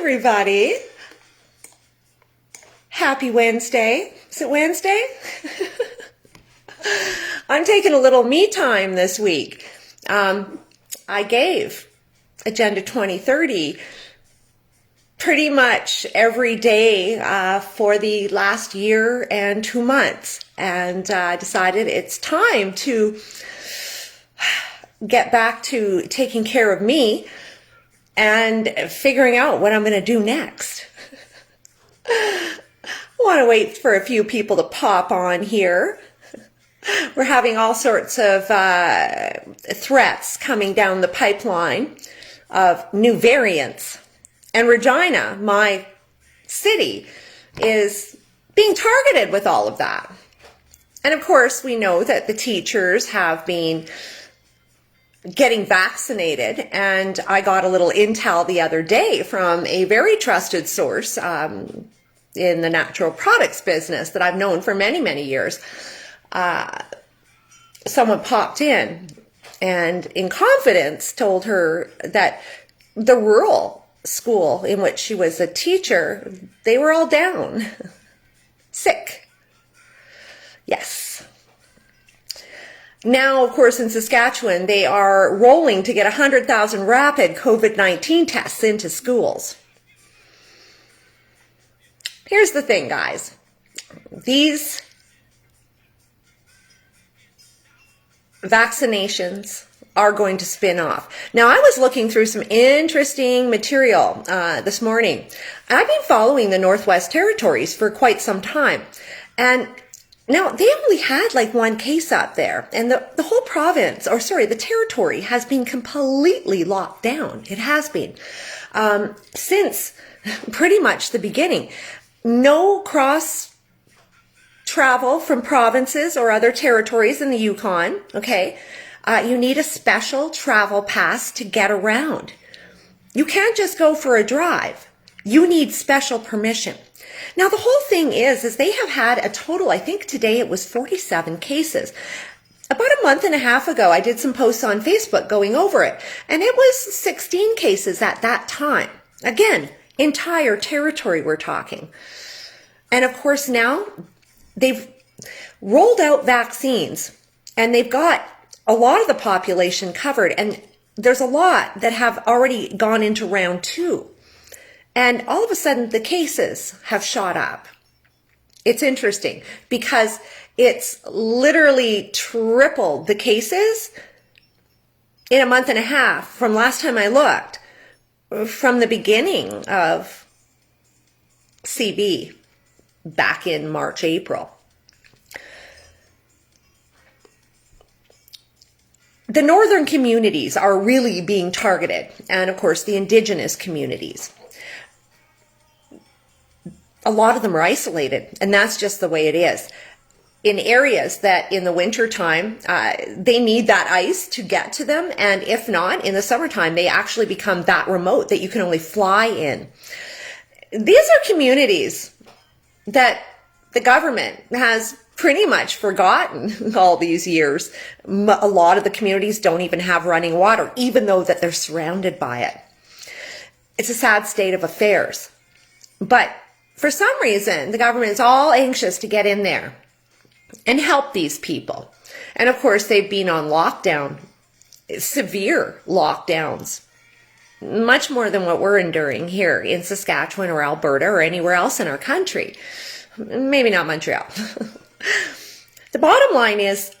everybody. Happy Wednesday. Is it Wednesday? I'm taking a little me time this week. I gave Agenda 2030 pretty much every day for the last year and 2 months, and decided it's time to get back to taking care of me and figuring out what I'm going to do next. I want to wait for a few people to pop on here. We're having all sorts of threats coming down the pipeline of new variants. And Regina, my city, is being targeted with all of that. And of course, we know that the teachers have been getting vaccinated. And I got a little intel the other day from a very trusted source in the natural products business that I've known for many, many years. Someone popped in and in confidence told her that the rural school in which she was a teacher, they were all down, sick. Yes. Now, of course, in Saskatchewan, they are rolling to get 100,000 rapid COVID-19 tests into schools. Here's the thing, guys. These vaccinations are going to spin off. Now, I was looking through some interesting material this morning. I've been following the Northwest Territories for quite some time. And now they only had like one case up there. And the whole province, or sorry, the territory has been completely locked down. It has been. Since pretty much the beginning. No cross travel from provinces or other territories in the Yukon, okay? You need a special travel pass to get around. You can't just go for a drive. You need special permission. Now, the whole thing is they have had a total, I think today it was 47 cases. About a month and a half ago, I did some posts on Facebook going over it, and it was 16 cases at that time. Again, entire territory we're talking. And of course now they've rolled out vaccines and they've got a lot of the population covered, and there's a lot that have already gone into round 2. And all of a sudden the cases have shot up. It's interesting because it's literally tripled the cases in a month and a half from last time I looked, from the beginning of CB back in March, April. The northern communities are really being targeted, and of course the indigenous communities. A lot of them are isolated, and that's just the way it is. In areas that in the winter time, they need that ice to get to them, and if not, in the summertime, they actually become that remote that you can only fly in. These are communities that the government has pretty much forgotten all these years. A lot of the communities don't even have running water, even though that they're surrounded by it. It's a sad state of affairs. But for some reason, the government is all anxious to get in there and help these people. And of course, they've been on lockdown, severe lockdowns, much more than what we're enduring here in Saskatchewan or Alberta or anywhere else in our country. Maybe not Montreal. The bottom line is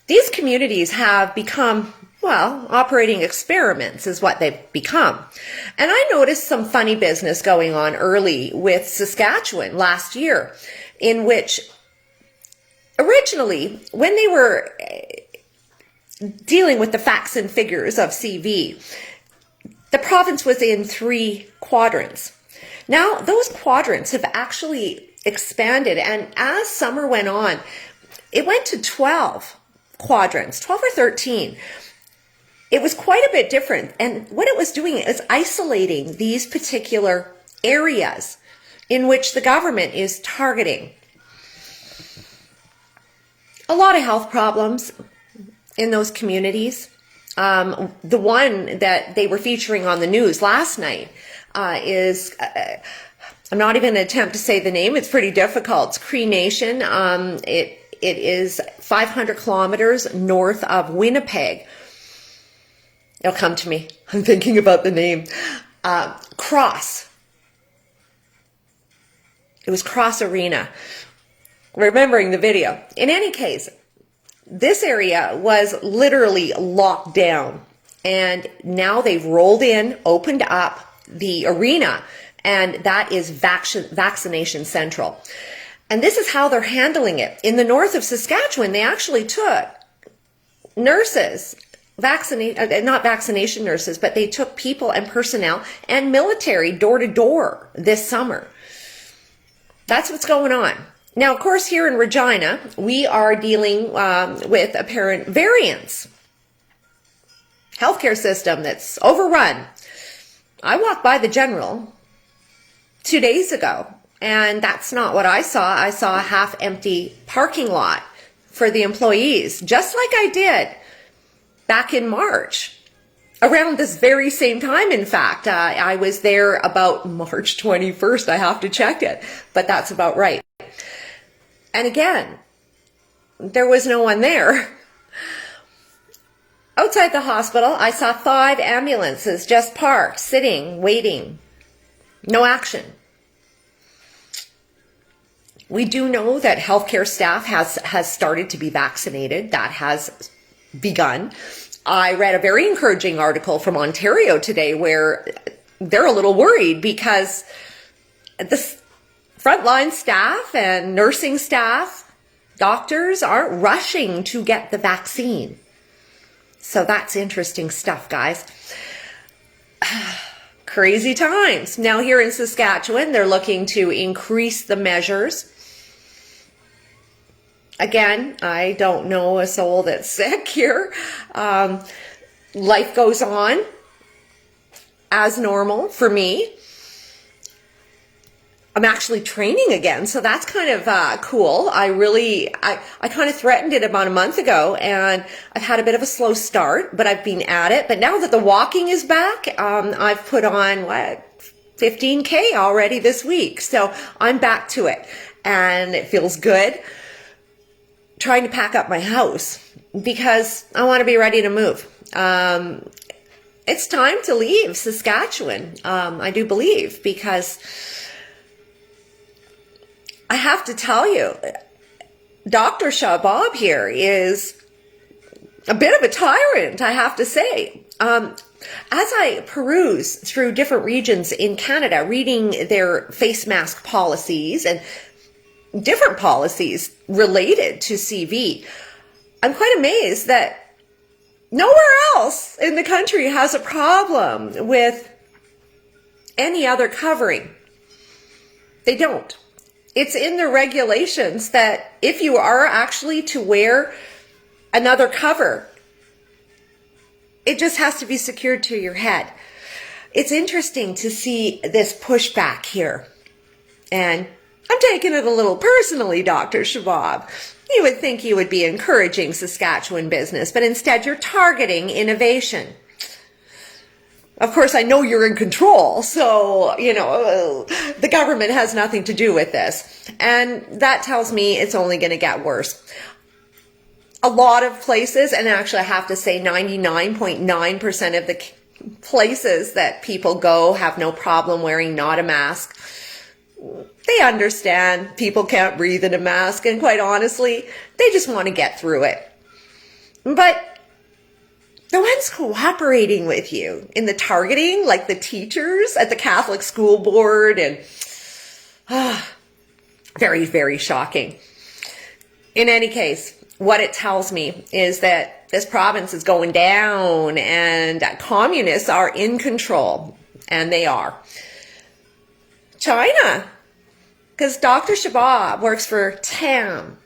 these communities have become, well, operating experiments is what they've become. And I noticed some funny business going on early with Saskatchewan last year, in which originally, when they were dealing with the facts and figures of CV, the province was in 3 quadrants. Now, those quadrants have actually expanded, and as summer went on, it went to 12 quadrants, 12 or 13. It was quite a bit different, and what it was doing is isolating these particular areas in which the government is targeting. A lot of health problems in those communities. The one that they were featuring on the news last night I'm not even going to attempt to say the name. It's pretty difficult. It's Cree Nation. It is 500 kilometers north of Winnipeg. It'll come to me. I'm thinking about the name. Cross. It was Cross Arena. Remembering the video. In any case, this area was literally locked down. And now they've rolled in, opened up the arena, and that is vaccination central. And this is how they're handling it. In the north of Saskatchewan, they actually took nurses, not vaccination nurses, but they took people and personnel and military door to door this summer. That's what's going on. Now, of course, here in Regina, we are dealing with apparent variants. Healthcare system that's overrun. I walked by the General 2 days ago, and that's not what I saw. I saw a half-empty parking lot for the employees, just like I did back in March. Around this very same time, in fact. I was there about March 21st. I have to check it, but that's about right. And again, there was no one there. Outside the hospital, I saw 5 ambulances just parked, sitting, waiting. No action. We do know that healthcare staff has started to be vaccinated. That has begun. I read a very encouraging article from Ontario today where they're a little worried because the frontline staff and nursing staff, doctors aren't rushing to get the vaccine. So that's interesting stuff, guys. Crazy times. Now here in Saskatchewan, they're looking to increase the measures. Again, I don't know a soul that's sick here. Life goes on as normal for me. I'm actually training again, so that's kind of cool. I kind of threatened it about a month ago, and I've had a bit of a slow start, but I've been at it. But now that the walking is back, I've put on 15K already this week, so I'm back to it, and it feels good. Trying to pack up my house because I want to be ready to move. It's time to leave Saskatchewan, I do believe, because I have to tell you, Dr. Shabab here is a bit of a tyrant, I have to say. As I peruse through different regions in Canada, reading their face mask policies and different policies related to CV, I'm quite amazed that nowhere else in the country has a problem with any other covering. They don't. It's in the regulations that if you are actually to wear another cover, it just has to be secured to your head. It's interesting to see this pushback here. And I'm taking it a little personally, Dr. Shabab. You would think you would be encouraging Saskatchewan business, but instead you're targeting innovation. Of course, I know you're in control, so, the government has nothing to do with this. And that tells me it's only going to get worse. A lot of places, and actually I have to say 99.9% of the places that people go have no problem wearing not a mask. They understand people can't breathe in a mask, and quite honestly, they just want to get through it. But the ones cooperating with you in the targeting, like the teachers at the Catholic School Board, and very, very shocking. In any case, what it tells me is that this province is going down and communists are in control, and they are. China, because Dr. Shabab works for Tam,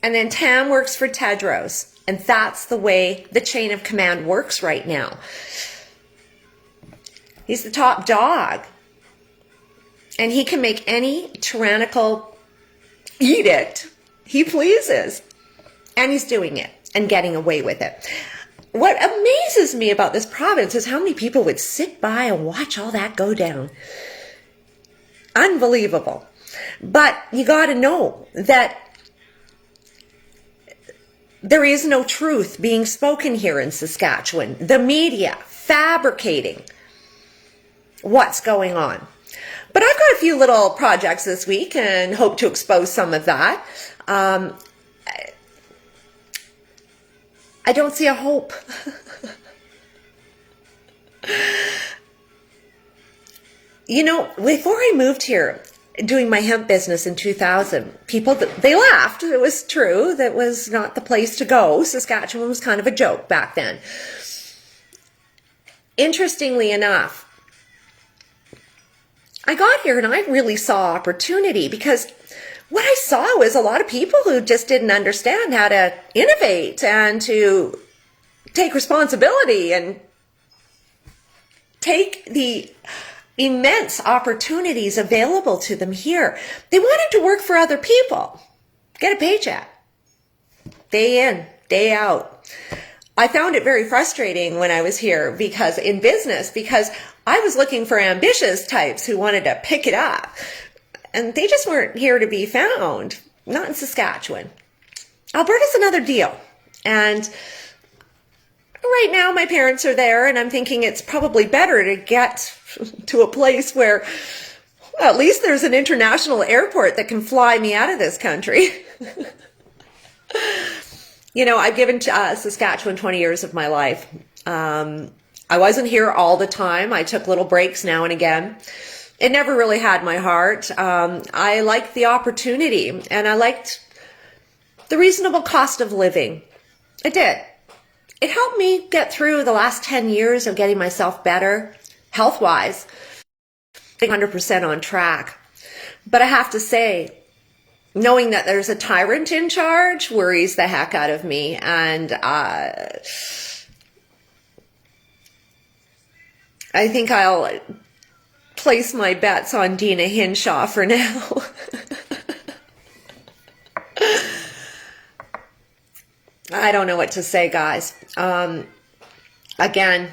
and then Tam works for Tedros. And that's the way the chain of command works right now. He's the top dog. And he can make any tyrannical edict he pleases. And he's doing it and getting away with it. what amazes me about this province is how many people would sit by and watch all that go down. Unbelievable. But you got to know that there is no truth being spoken here in Saskatchewan. The media fabricating what's going on. But I've got a few little projects this week and hope to expose some of that. I don't see a hope. You know, before I moved here, doing my hemp business in 2000, people, they laughed. It was true. That was not the place to go. Saskatchewan was kind of a joke back then. Interestingly enough, I got here and I really saw opportunity, because what I saw was a lot of people who just didn't understand how to innovate and to take responsibility and take the immense opportunities available to them here. They wanted to work for other people, get a paycheck, day in, day out. I found it very frustrating when I was here because I was looking for ambitious types who wanted to pick it up, and they just weren't here to be found. Not in Saskatchewan. Alberta's another deal. And right now my parents are there, and I'm thinking it's probably better to get to a place where, well, at least there's an international airport that can fly me out of this country. You know, I've given Saskatchewan 20 years of my life. I wasn't here all the time. I took little breaks now and again. It never really had my heart. I liked the opportunity, and I liked the reasonable cost of living. I did. It helped me get through the last 10 years of getting myself better, health-wise, 100% on track. But I have to say, knowing that there's a tyrant in charge worries the heck out of me. And I think I'll place my bets on Dina Hinshaw for now. I don't know what to say, guys. Again,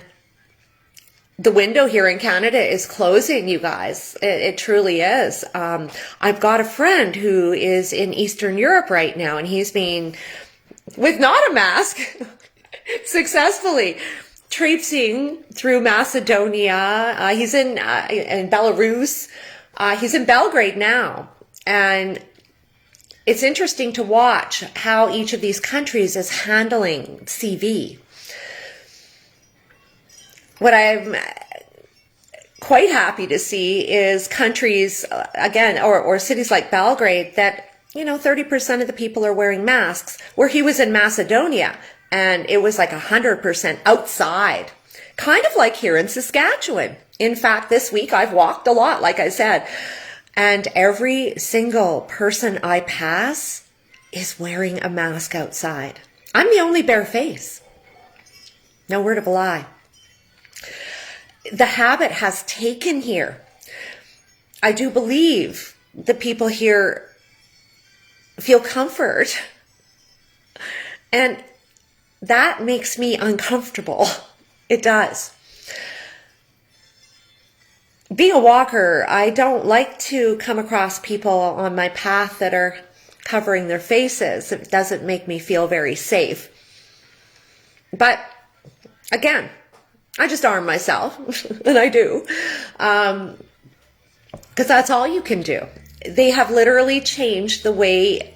the window here in Canada is closing, you guys. It truly is. I've got a friend who is in Eastern Europe right now, and he's been, with not a mask, successfully traipsing through Macedonia. He's in Belarus. He's in Belgrade now. And it's interesting to watch how each of these countries is handling CV. What I'm quite happy to see is countries, again, or cities like Belgrade that, 30% of the people are wearing masks, where he was in Macedonia and it was like 100% outside, kind of like here in Saskatchewan. In fact, this week I've walked a lot, like I said, and every single person I pass is wearing a mask outside. I'm the only bare face. No word of a lie. The habit has taken here. I do believe the people here feel comfort, and that makes me uncomfortable. It does. Being a walker, I don't like to come across people on my path that are covering their faces. It doesn't make me feel very safe. But again, I just arm myself, and I do, because that's all you can do. They have literally changed the way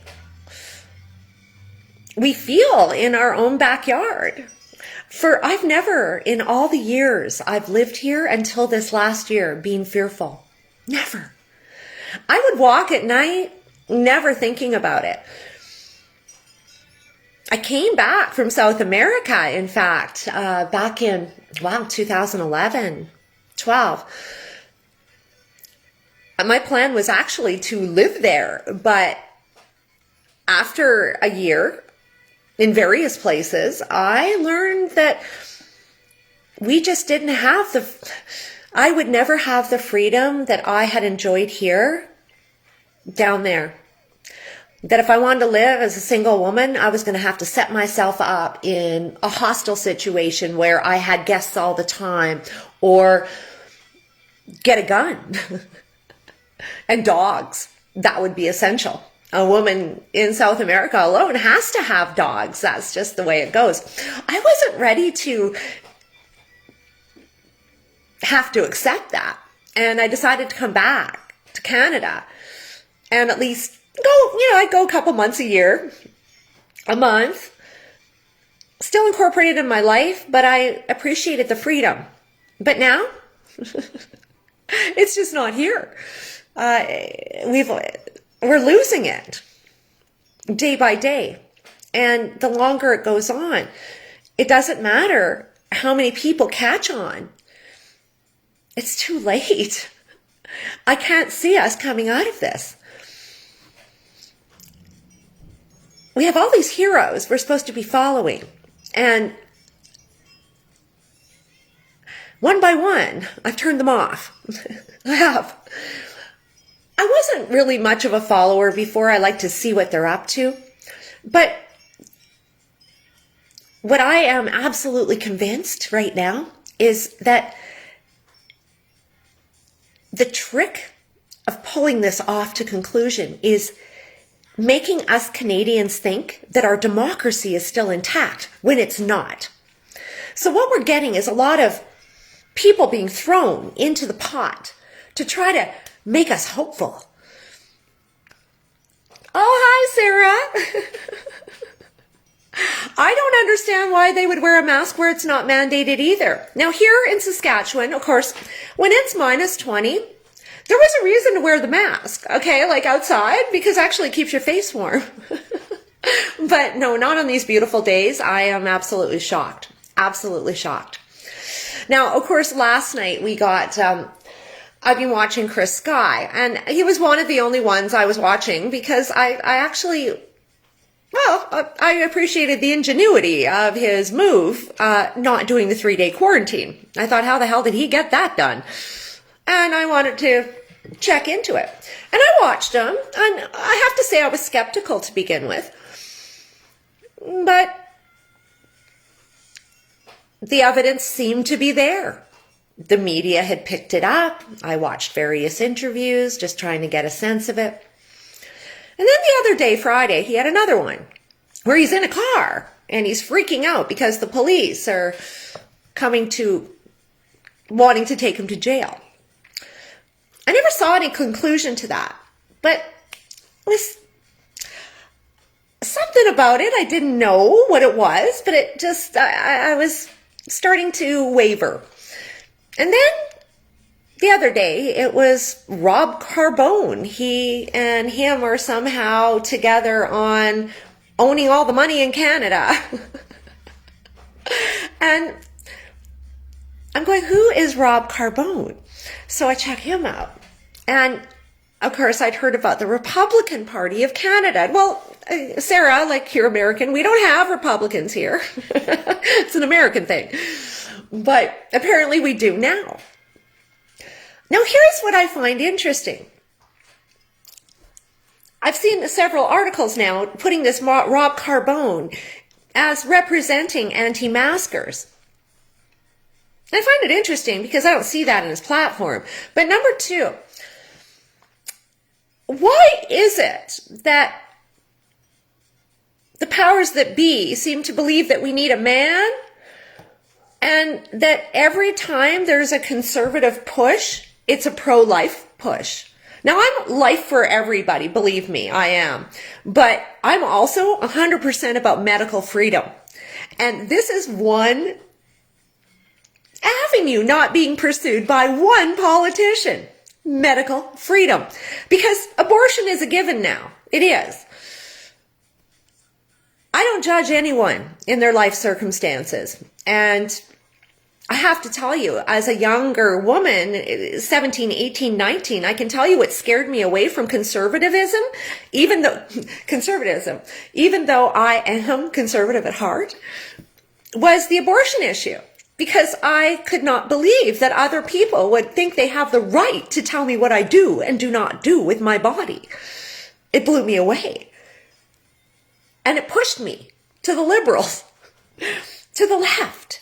we feel in our own backyard. I've never, in all the years I've lived here until this last year, been fearful. Never. I would walk at night, never thinking about it. I came back from South America, in fact, back in, 2011, 12. My plan was actually to live there, but after a year in various places, I learned that we just didn't have I would never have the freedom that I had enjoyed here down there. that if I wanted to live as a single woman, I was going to have to set myself up in a hostile situation where I had guests all the time, or get a gun and dogs. That would be essential. A woman in South America alone has to have dogs. That's just the way it goes. I wasn't ready to have to accept that. And I decided to come back to Canada and at least go, I'd go a couple months a year, a month, still incorporated in my life, but I appreciated the freedom. But now, it's just not here. We're losing it day by day. And the longer it goes on, it doesn't matter how many people catch on. It's too late. I can't see us coming out of this. We have all these heroes we're supposed to be following. And one by one, I've turned them off. I have. I wasn't really much of a follower before. I like to see what they're up to. But what I am absolutely convinced right now is that the trick of pulling this off to conclusion is making us Canadians think that our democracy is still intact when it's not. So what we're getting is a lot of people being thrown into the pot to try to make us hopeful. Oh, hi, Sarah. I don't understand why they would wear a mask where it's not mandated either. Now, here in Saskatchewan, of course, when it's -20, there was a reason to wear the mask, okay, like outside, because actually it keeps your face warm. But no, not on these beautiful days. I am absolutely shocked. Absolutely shocked. Now, of course, last night we got, I've been watching Chris Sky, and he was one of the only ones I was watching because I actually, I appreciated the ingenuity of his move, not doing the 3-day quarantine. I thought, how the hell did he get that done? And I wanted to check into it. And I watched him, and I have to say I was skeptical to begin with. But the evidence seemed to be there. The media had picked it up. I watched various interviews, just trying to get a sense of it. And then the other day, Friday, he had another one where he's in a car and he's freaking out because the police are wanting to take him to jail. I never saw any conclusion to that, but it was something about it. I didn't know what it was, but it just, I was starting to waver. And then the other day, it was Rob Carbone. He and him are somehow together on owning all the money in Canada. And I'm going, who is Rob Carbone? So I check him out. And of course, I'd heard about the Republican Party of Canada. Well, Sarah, like you're American, we don't have Republicans here. It's an American thing. But apparently we do now. Now, here's what I find interesting. I've seen several articles now putting this Rob Carbone as representing anti-maskers. I find it interesting because I don't see that in his platform. But number two, why is it that the powers that be seem to believe that we need a man, and that every time there's a conservative push, it's a pro-life push? Now, I'm life for everybody, believe me, I am. But I'm also 100% about medical freedom. And this is one avenue not being pursued by one politician. Medical freedom. Because abortion is a given now. It is. I don't judge anyone in their life circumstances. And I have to tell you, as a younger woman, 17, 18, 19, I can tell you what scared me away from conservatism, even though I am conservative at heart, was the abortion issue. Because I could not believe that other people would think they have the right to tell me what I do and do not do with my body. It blew me away. And it pushed me to the liberals, to the left,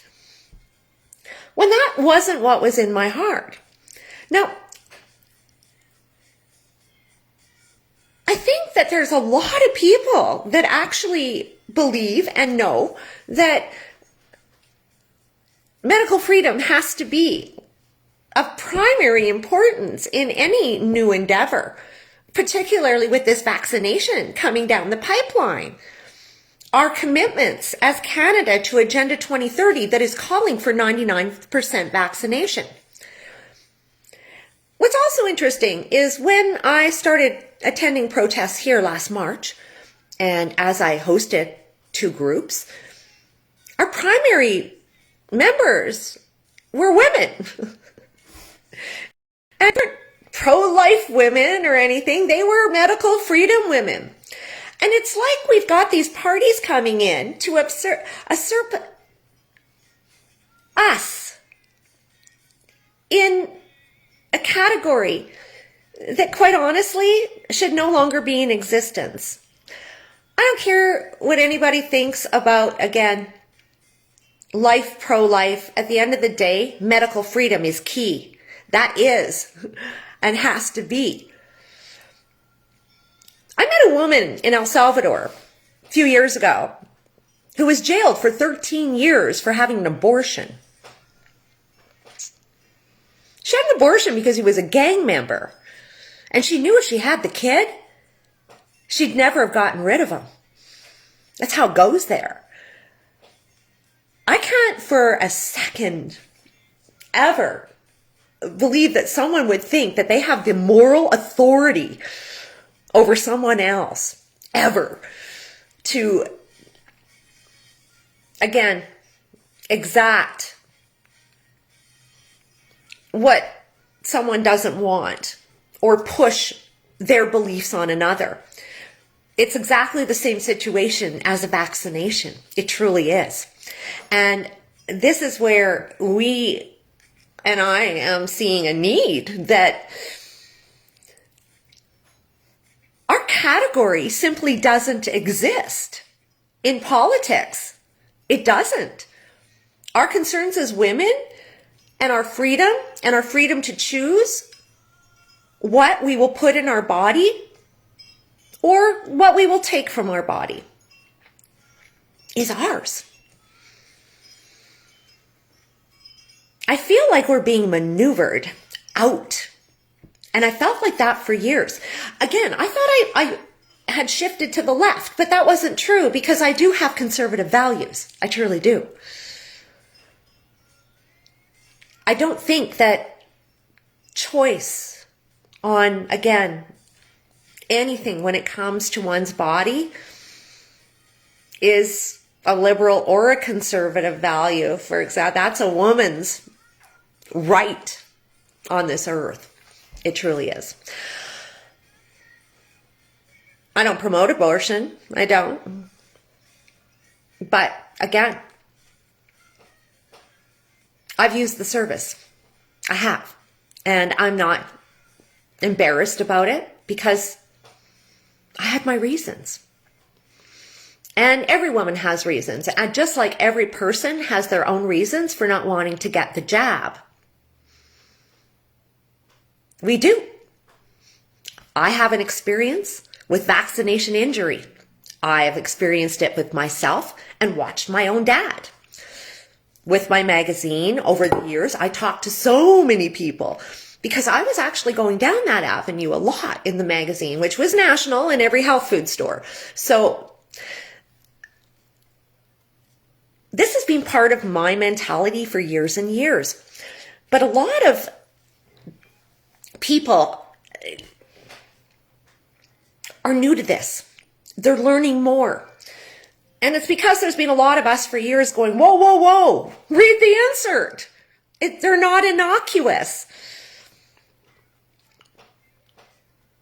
when that wasn't what was in my heart. Now, I think that there's a lot of people that actually believe and know that medical freedom has to be of primary importance in any new endeavor, particularly with this vaccination coming down the pipeline. Our commitments as Canada to Agenda 2030 that is calling for 99% vaccination. What's also interesting is when I started attending protests here last March, and as I hosted 2 groups, our primary members were women. And they weren't pro-life women or anything. They were medical freedom women. And it's like we've got these parties coming in to usurp us in a category that, quite honestly, should no longer be in existence. I don't care what anybody thinks about, again, life, pro-life. At the end of the day, medical freedom is key. That is and has to be. I met a woman in El Salvador a few years ago who was jailed for 13 years for having an abortion. She had an abortion because he was a gang member. And she knew if she had the kid, she'd never have gotten rid of him. That's how it goes there. I can't for a second ever believe that someone would think that they have the moral authority over someone else, ever, to, again, exact what someone doesn't want or push their beliefs on another. It's exactly the same situation as a vaccination. It truly is. And this is where we, and I am seeing a need that our category simply doesn't exist in politics. It doesn't. Our concerns as women and our freedom to choose what we will put in our body or what we will take from our body is ours. I feel like we're being maneuvered out. And I felt like that for years. Again, I thought I had shifted to the left, but that wasn't true because I do have conservative values. I truly do. I don't think that choice on, again, anything when it comes to one's body is a liberal or a conservative value. For example, that's a woman's right on this earth. It truly is. I don't promote abortion. I don't. But again, I've used the service. I have. And I'm not embarrassed about it because I had my reasons. And every woman has reasons. And just like every person has their own reasons for not wanting to get the jab. We do. I have an experience with vaccination injury. I have experienced it with myself and watched my own dad. With my magazine over the years, I talked to so many people because I was actually going down that avenue a lot in the magazine, which was national in every health food store. So this has been part of my mentality for years and years. But a lot of people are new to this. They're learning more. And it's because there's been a lot of us for years going, whoa, whoa, whoa, read the insert. They're not innocuous.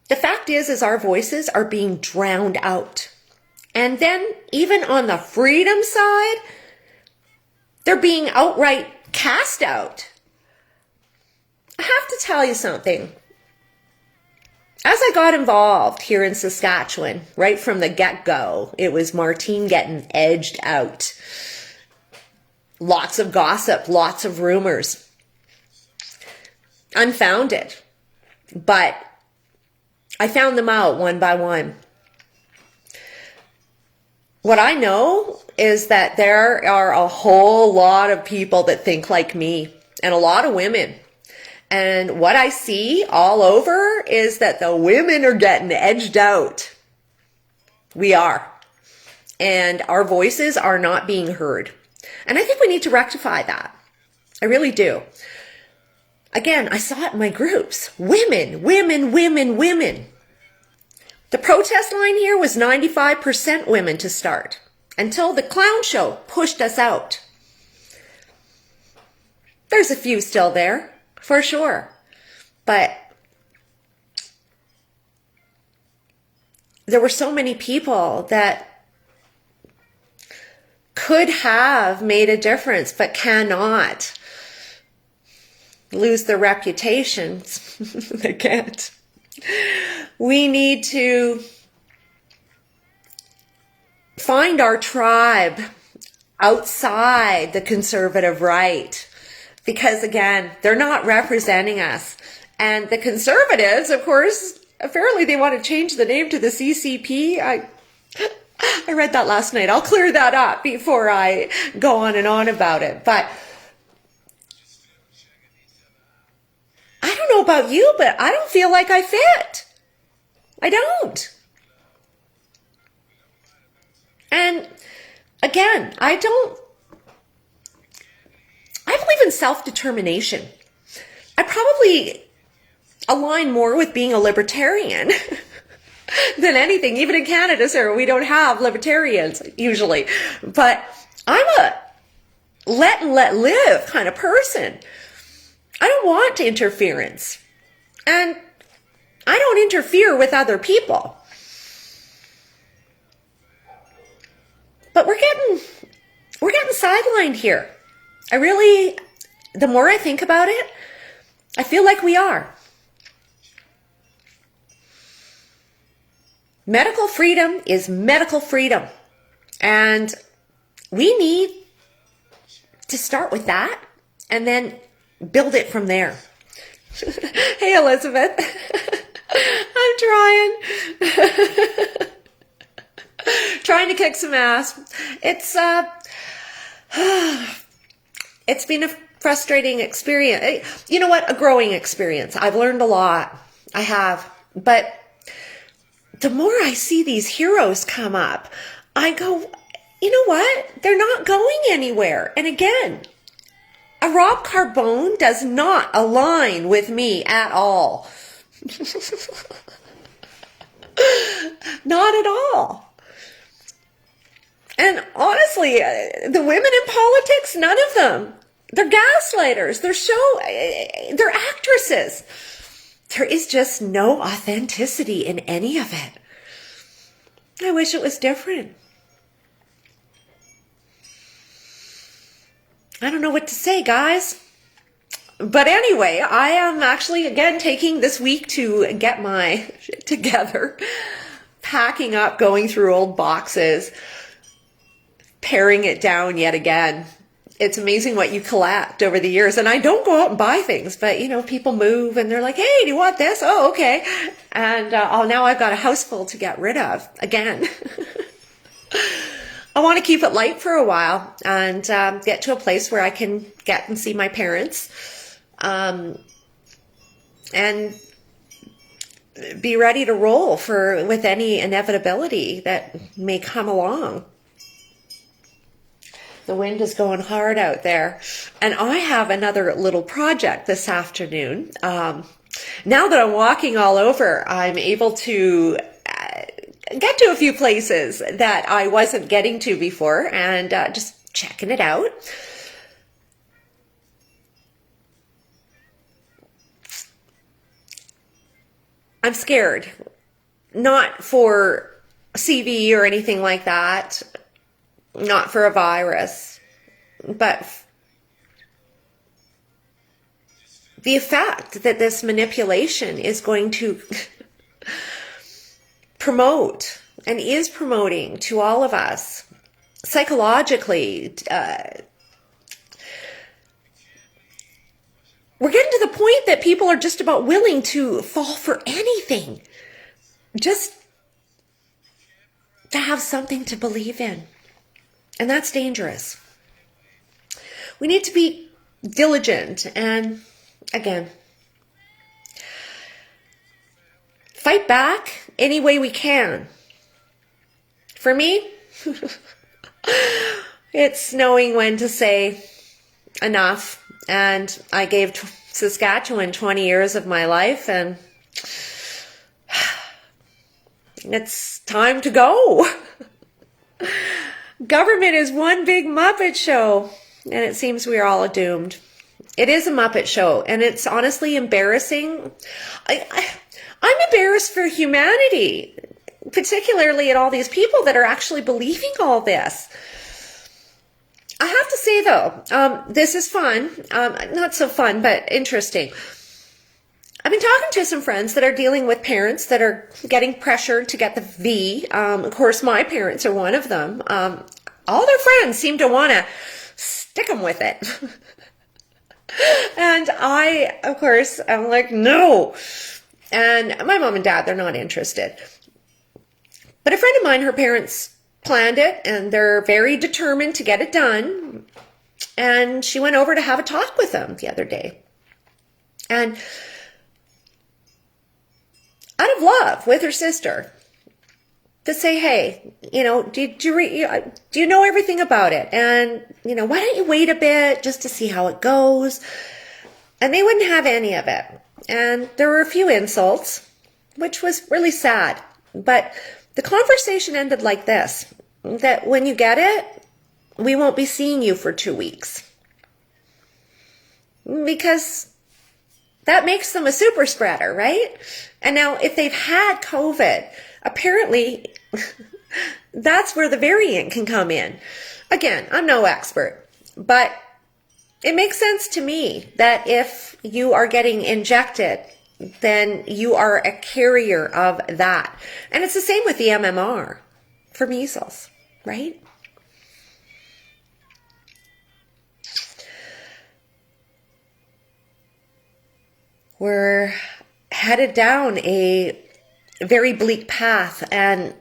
The fact is our voices are being drowned out. And then even on the freedom side, they're being outright cast out. I have to tell you something. as I got involved here in Saskatchewan, right from the get-go, it was Martine getting edged out. Lots of gossip, lots of rumors. Unfounded. But I found them out one by one. What I know is that there are a whole lot of people that think like me, and a lot of women. And what I see all over is that the women are getting edged out. We are. And our voices are not being heard. And I think we need to rectify that. I really do. Again, I saw it in my groups. Women, women, women, women. The protest line here was 95% women to start, until the clown show pushed us out. There's a few still there, for sure. But there were so many people that could have made a difference, but cannot. Lose their reputations. They can't. We need to find our tribe outside the conservative right, because again, they're not representing us. And the conservatives, of course, apparently they want to change the name to the CCP. I read that last night. I'll clear that up before I go on and on about it. But I don't know about you, but I don't feel like I fit. I don't. And again, I believe in self-determination. I probably align more with being a libertarian than anything. Even in Canada, Sarah, we don't have libertarians usually. But I'm a let and let live kind of person. I don't want interference. And I don't interfere with other people. But we're getting sidelined here. The more I think about it, I feel like we are. Medical freedom is medical freedom. And we need to start with that and then build it from there. Hey, Elizabeth. I'm trying to kick some ass. It's been a frustrating experience. You know what? A growing experience. I've learned a lot. I have. But the more I see these heroes come up, I go, you know what? They're not going anywhere. And again, a Rob Carbone does not align with me at all. Not at all. And honestly, the women in politics, none of them. They're gaslighters. They're actresses. There is just no authenticity in any of it. I wish it was different. I don't know what to say, guys. But anyway, I am actually, again, taking this week to get my shit together, packing up, going through old boxes, paring it down yet again. It's amazing what you collect over the years. And I don't go out and buy things, but, you know, people move and they're like, hey, do you want this? Oh, okay. And now I've got a house full to get rid of again. I want to keep it light for a while and get to a place where I can get and see my parents and be ready to roll with any inevitability that may come along. The wind is going hard out there. And I have another little project this afternoon. Now that I'm walking all over, I'm able to get to a few places that I wasn't getting to before and just checking it out. I'm scared. Not for CV or anything like that. Not for a virus. But the effect that this manipulation is going to promote and is promoting to all of us psychologically. We're getting to the point that people are just about willing to fall for anything, just to have something to believe in. And that's dangerous. We need to be diligent and, again, fight back any way we can. For me, it's knowing when to say enough. And I gave Saskatchewan 20 years of my life, and it's time to go. Government is one big Muppet show, and it seems we are all doomed. It is a Muppet show, and it's honestly embarrassing. I'm embarrassed for humanity, particularly at all these people that are actually believing all this. I have to say, though, this is fun. Not so fun, but interesting. I've been talking to some friends that are dealing with parents that are getting pressured to get the V. Of course, my parents are one of them. All their friends seem to want to stick them with it. And I, of course, I'm like, no. And my mom and dad, they're not interested. But a friend of mine, her parents planned it, and they're very determined to get it done. And she went over to have a talk with them the other day. And out of love with her sister, to say, hey, do you know everything about it? And, why don't you wait a bit just to see how it goes? And they wouldn't have any of it. And there were a few insults, which was really sad. But the conversation ended like this, that when you get it, we won't be seeing you for 2 weeks. Because that makes them a super spreader, right? And now if they've had COVID, apparently that's where the variant can come in. Again, I'm no expert, but it makes sense to me that if you are getting injected, then you are a carrier of that. And it's the same with the MMR for measles, right? We're headed down a very bleak path, and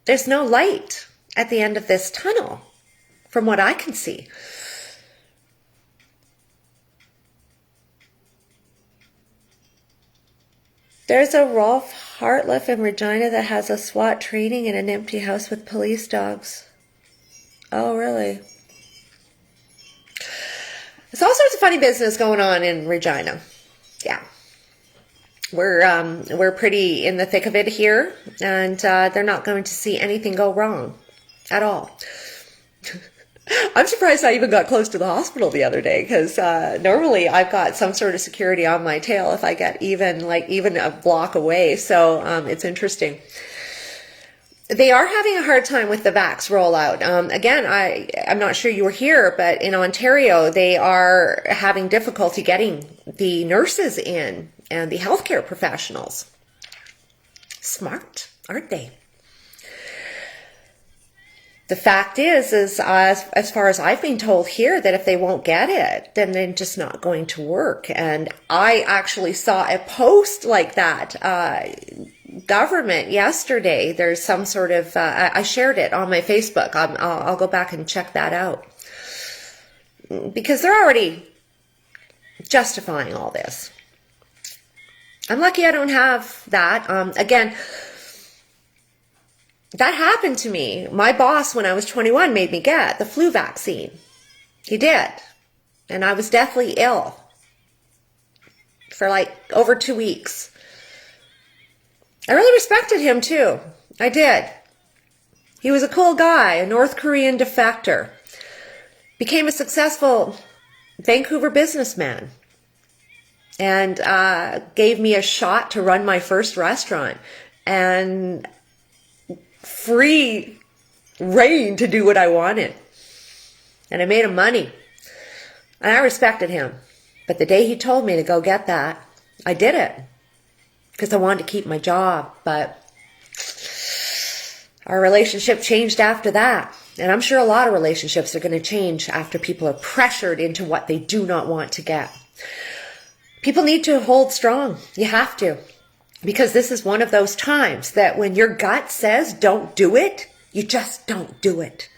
there's no light at the end of this tunnel from what I can see. There's a Rolf Hartliff in Regina that has a SWAT training in an empty house with police dogs. Oh, really? There's all sorts of funny business going on in Regina. Yeah. We're pretty in the thick of it here, and they're not going to see anything go wrong at all. I'm surprised I even got close to the hospital the other day, because normally I've got some sort of security on my tail if I get even a block away. So it's interesting. They are having a hard time with the vax rollout. Again, I'm not sure you were here, but in Ontario, they are having difficulty getting the nurses in and the healthcare professionals. Smart, aren't they? The fact is as far as I've been told here, that if they won't get it, then they're just not going to work. And I actually saw a post like that, government yesterday. There's some sort of, I shared it on my Facebook. I'll go back and check that out. Because they're already justifying all this. I'm lucky I don't have that. Again, that happened to me. My boss, when I was 21, made me get the flu vaccine. He did. And I was deathly ill for over 2 weeks. I really respected him too. I did. He was a cool guy, a North Korean defector. Became a successful Vancouver businessman. And gave me a shot to run my first restaurant. And free reign to do what I wanted. And I made him money. And I respected him. But the day he told me to go get that, I did it. because I wanted to keep my job, but our relationship changed after that. And I'm sure a lot of relationships are going to change after people are pressured into what they do not want to get. People need to hold strong. You have to. Because this is one of those times that when your gut says don't do it, you just don't do it.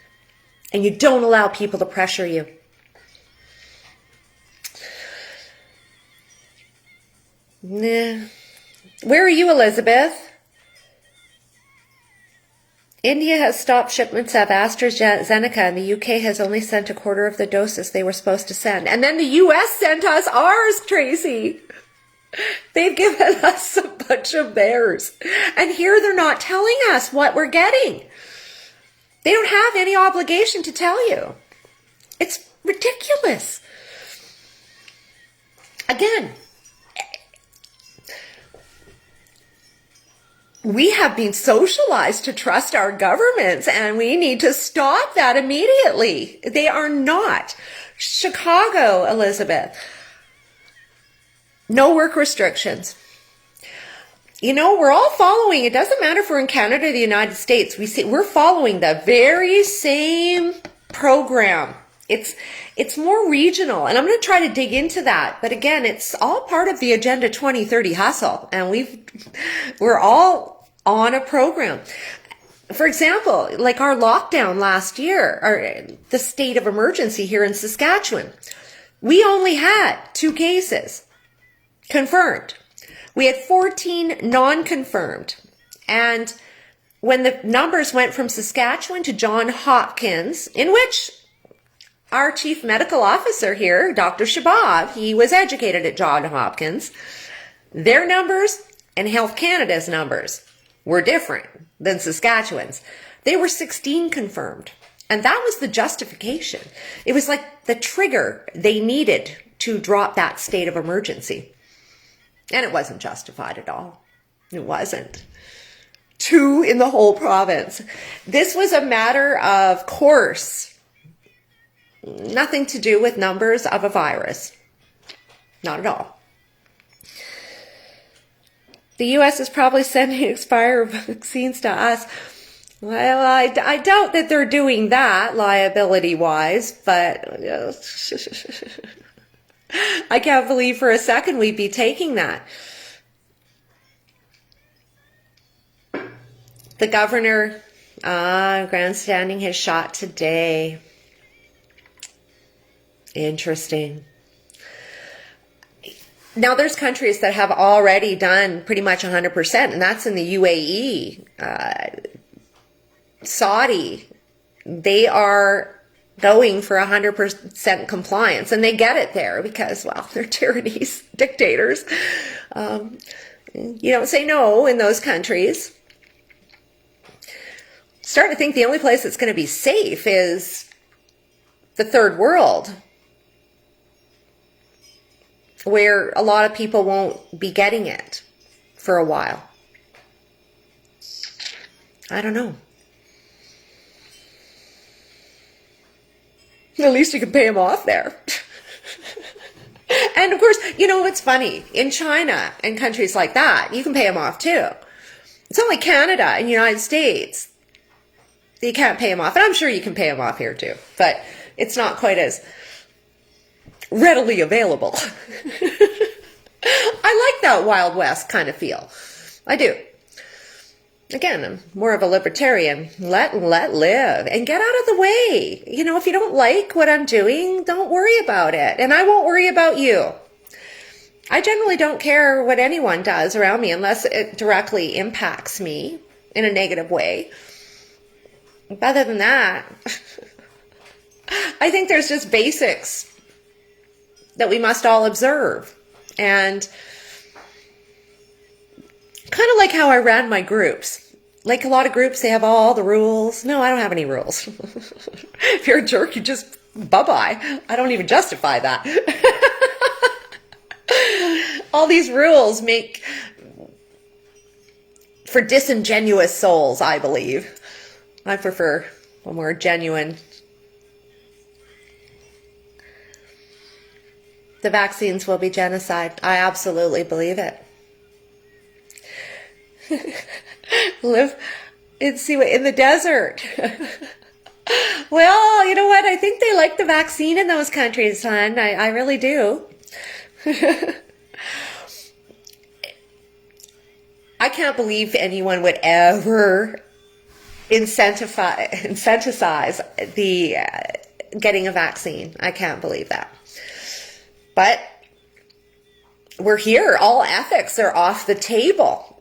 And you don't allow people to pressure you. Nah. Where are you, Elizabeth? India has stopped shipments of AstraZeneca, and the UK has only sent a quarter of the doses they were supposed to send. And then the US sent us ours, Tracy. They've given us a bunch of theirs. And here they're not telling us what we're getting. They don't have any obligation to tell you. It's ridiculous. Again, we have been socialized to trust our governments, and we need to stop that immediately. They are not. Chicago, Elizabeth, no work restrictions. You know, we're all following, it doesn't matter if we're in Canada or the United States, we're following the very same program. It's more regional, and I'm going to try to dig into that. But again, it's all part of the Agenda 2030 hustle, and we're all on a program. For example, like our lockdown last year, or the state of emergency here in Saskatchewan, we only had 2 cases confirmed. We had 14 non-confirmed. And when the numbers went from Saskatchewan to Johns Hopkins, in which our chief medical officer here, Dr. Shabab, he was educated at Johns Hopkins, their numbers and Health Canada's numbers were different than Saskatchewan's. They were 16 confirmed. And that was the justification. It was like the trigger they needed to drop that state of emergency. And it wasn't justified at all. It wasn't. 2 in the whole province. This was a matter of course. Nothing to do with numbers of a virus. Not at all. The U.S. is probably sending expired vaccines to us. Well, I doubt that they're doing that liability-wise, but I can't believe for a second we'd be taking that. The governor grandstanding his shot today. Interesting. Now, there's countries that have already done pretty much 100%, and that's in the UAE, Saudi. They are going for 100% compliance, and they get it there because, well, they're tyrannies, dictators. You don't say no in those countries. Starting to think the only place that's going to be safe is the third world, where a lot of people won't be getting it for a while. I don't know. At least you can pay them off there. And of course, you know what's funny? In China and countries like that, you can pay them off too. It's only Canada and the United States that you can't pay them off. And I'm sure you can pay them off here too. But it's not quite as readily available. I like that Wild West kind of feel. I do. Again, I'm more of a libertarian. Let live and get out of the way. You know, if you don't like what I'm doing, don't worry about it. And I won't worry about you. I generally don't care what anyone does around me unless it directly impacts me in a negative way. Other than that, I think there's just basics that we must all observe. And kind of like how I ran my groups. Like a lot of groups, they have all the rules. No, I don't have any rules. If you're a jerk, you just bye-bye. I don't even justify that. All these rules make for disingenuous souls, I believe. I prefer a more genuine. The vaccines will be genocide. I absolutely believe it. Live in the desert. Well, you know what? I think they like the vaccine in those countries, hon. I really do. I can't believe anyone would ever incentivize the getting a vaccine. I can't believe that. But we're here. All ethics are off the table.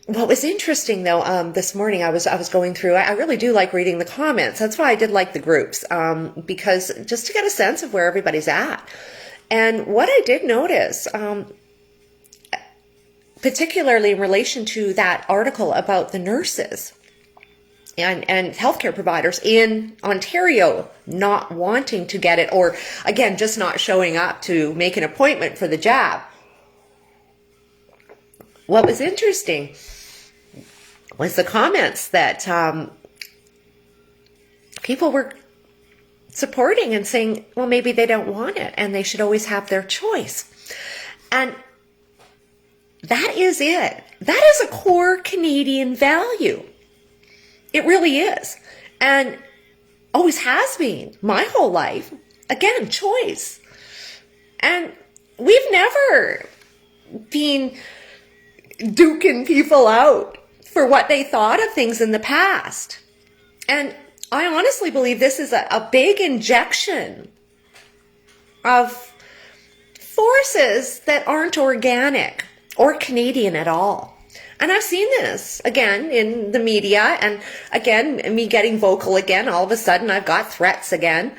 What was interesting though, this morning I was going through, I really do like reading the comments. That's why I did like the groups, because just to get a sense of where everybody's at. And what I did notice, particularly in relation to that article about the nurses and healthcare providers in Ontario not wanting to get it, or again, just not showing up to make an appointment for the jab. What was interesting was the comments that people were supporting and saying, well, maybe they don't want it and they should always have their choice. And that is it. That is a core Canadian value. It really is. And always has been my whole life. Again, choice. And we've never been duking people out for what they thought of things in the past. And I honestly believe this is a big injection of forces that aren't organic or Canadian at all. And I've seen this again in the media, and again, me getting vocal again, all of a sudden I've got threats again.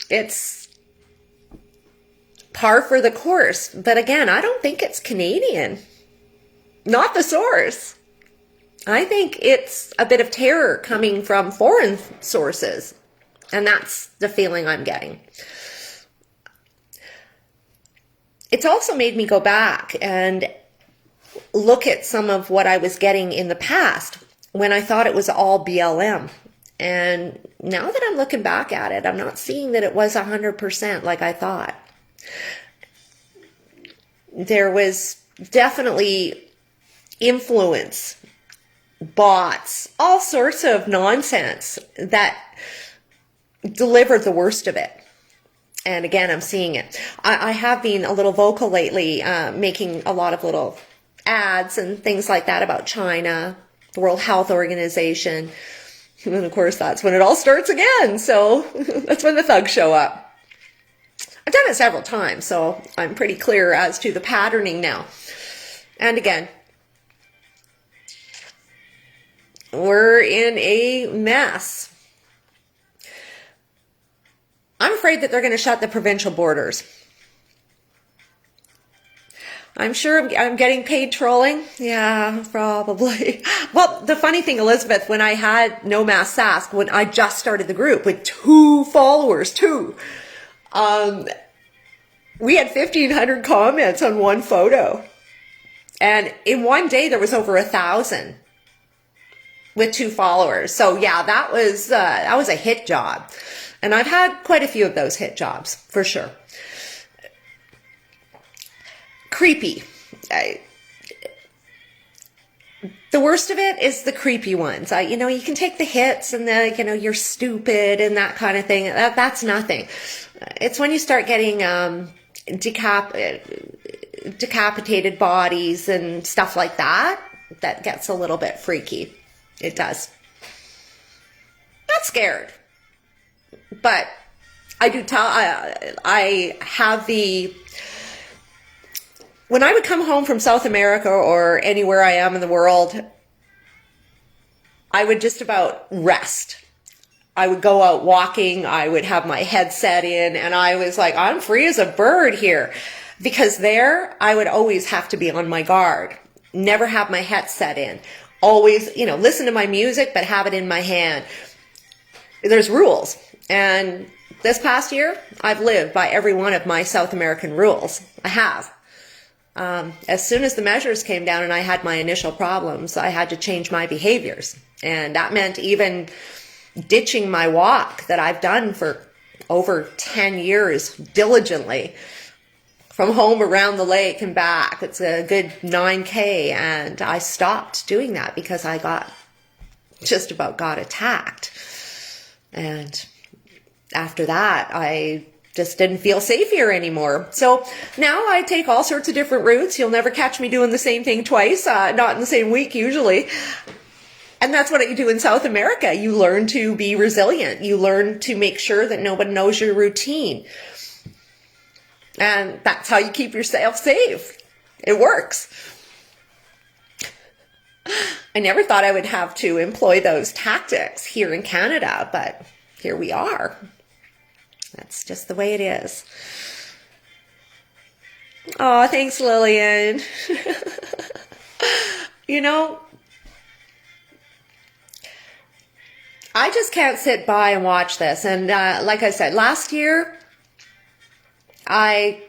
It's par for the course. But again, I don't think it's Canadian. Not the source. I think it's a bit of terror coming from foreign sources. And that's the feeling I'm getting. It's also made me go back and look at some of what I was getting in the past when I thought it was all BLM. And now that I'm looking back at it, I'm not seeing that it was 100% like I thought. There was definitely influence, bots, all sorts of nonsense that delivered the worst of it. And again, I'm seeing it. I have been a little vocal lately, making a lot of little ads and things like that about China, the World Health Organization. And of course, that's when it all starts again. So that's when the thugs show up. I've done it several times, so I'm pretty clear as to the patterning now. And again, we're in a mess. I'm afraid that they're going to shut the provincial borders. I'm sure I'm getting paid trolling. Yeah, probably. Well, the funny thing, Elizabeth, when I had No Mask Sask, when I just started the group with 2 followers, we had 1,500 comments on one photo. And in one day, there was over 1,000 with 2 followers. So yeah, that was a hit job. And I've had quite a few of those hit jobs, for sure. Creepy. The worst of it is the creepy ones. You can take the hits and you're stupid and that kind of thing. That's nothing. It's when you start getting decapitated bodies and stuff like that that gets a little bit freaky. It does. Not scared. But I do tell, I have when I would come home from South America or anywhere I am in the world, I would just about rest. I would go out walking, I would have my headset in, and I was like, I'm free as a bird here. Because there, I would always have to be on my guard. Never have my headset in. Always, listen to my music, but have it in my hand. There's rules. And this past year, I've lived by every one of my South American rules. I have. As soon as the measures came down and I had my initial problems, I had to change my behaviors. And that meant even ditching my walk that I've done for over 10 years diligently from home around the lake and back. It's a good 9K, and I stopped doing that because I just about got attacked. And after that, I just didn't feel safe here anymore. So now I take all sorts of different routes. You'll never catch me doing the same thing twice, not in the same week usually. And that's what you do in South America. You learn to be resilient. You learn to make sure that nobody knows your routine. And that's how you keep yourself safe. It works. I never thought I would have to employ those tactics here in Canada, but here we are. That's just the way it is. Oh, thanks, Lillian. You know, I just can't sit by and watch this. And like I said, last year, I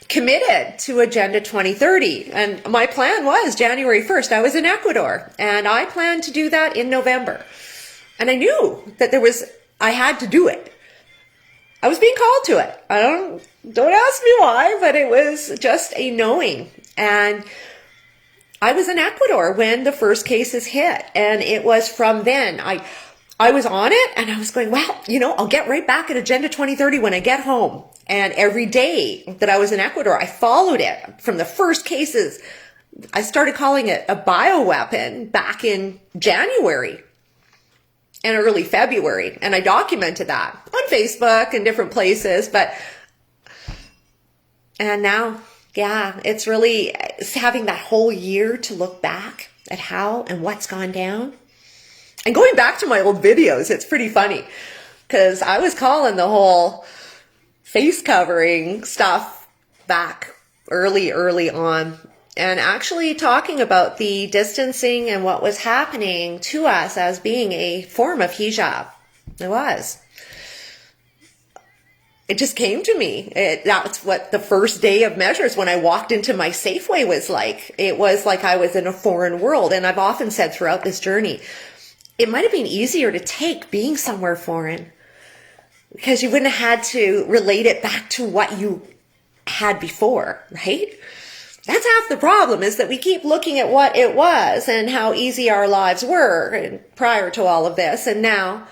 committed to Agenda 2030. And my plan was January 1st. I was in Ecuador, and I planned to do that in November. And I knew that I had to do it. I was being called to it. Don't ask me why, but it was just a knowing. And I was in Ecuador when the first cases hit. And it was from then. I was on it, and I was going, well, I'll get right back at Agenda 2030 when I get home. And every day that I was in Ecuador, I followed it from the first cases. I started calling it a bioweapon back in January and early February. And I documented that on Facebook and different places. And now, yeah, it's having that whole year to look back at how and what's gone down. And going back to my old videos, it's pretty funny because I was calling the whole face covering stuff back early on, and actually talking about the distancing and what was happening to us as being a form of hijab. It just came to me. That's what the first day of measures when I walked into my Safeway was like. It was like I was in a foreign world. And I've often said throughout this journey, it might have been easier to take being somewhere foreign because you wouldn't have had to relate it back to what you had before, right? That's half the problem, is that we keep looking at what it was and how easy our lives were prior to all of this. And now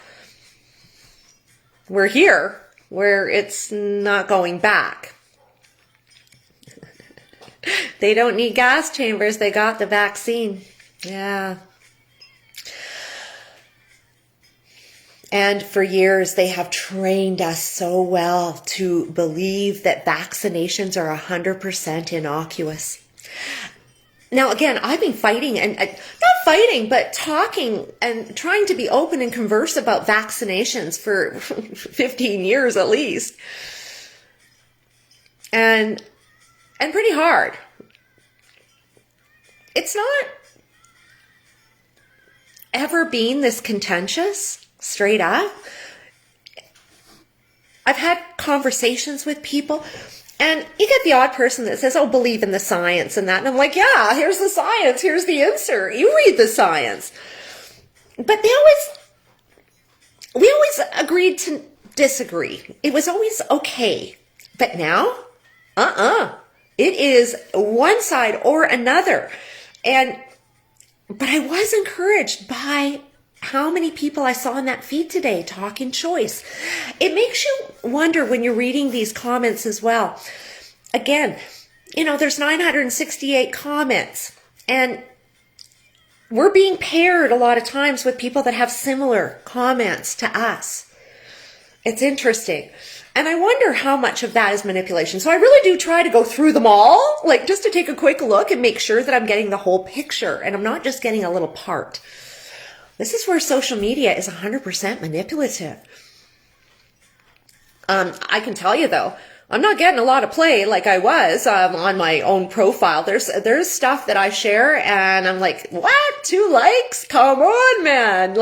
we're here where it's not going back. They don't need gas chambers. They got the vaccine. Yeah. And for years, they have trained us so well to believe that vaccinations are 100% innocuous. Now, again, I've been fighting, and not fighting, but talking and trying to be open and converse about vaccinations for 15 years at least. And pretty hard. It's not ever been this contentious. Straight up. I've had conversations with people, and you get the odd person that says, oh, believe in the science and that. And I'm like, yeah, here's the science. Here's the insert. You read the science. But we always agreed to disagree. It was always okay. But now, it is one side or another. But I was encouraged by how many people I saw in that feed today talking choice. It makes you wonder when you're reading these comments as well. Again, there's 968 comments, and we're being paired a lot of times with people that have similar comments to us. It's interesting. And I wonder how much of that is manipulation. So I really do try to go through them all, just to take a quick look and make sure that I'm getting the whole picture and I'm not just getting a little part. This is where social media is 100% manipulative. I can tell you though, I'm not getting a lot of play like I was on my own profile. There's stuff that I share and I'm like, what? 2 likes? Come on, man.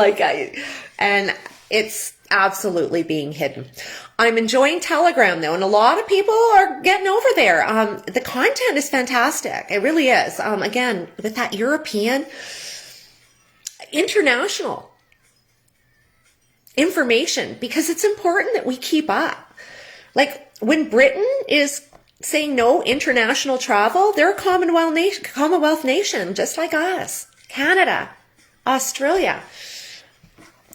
And it's absolutely being hidden. I'm enjoying Telegram though, and a lot of people are getting over there. The content is fantastic. It really is. Again, with that European international information, because it's important that we keep up. When Britain is saying no international travel. They're a Commonwealth nation, just like us. Canada, Australia.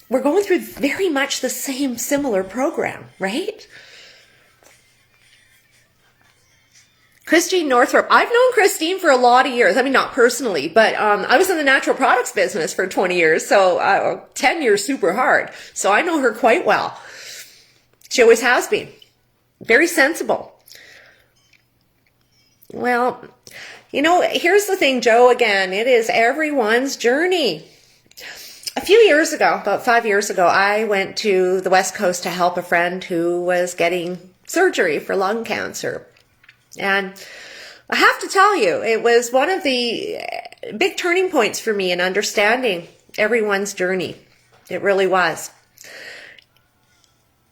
We're going through very much the same similar program, right? Christine Northrup. I've known Christine for a lot of years. I mean, not personally, but I was in the natural products business for 20 years, so 10 years super hard. So I know her quite well. She always has been. Very sensible. Well, you know, here's the thing, Joe, again, it is everyone's journey. A few years ago, about 5 years ago, I went to the West Coast to help a friend who was getting surgery for lung cancer. And I have to tell you, it was one of the big turning points for me in understanding everyone's journey. It really was.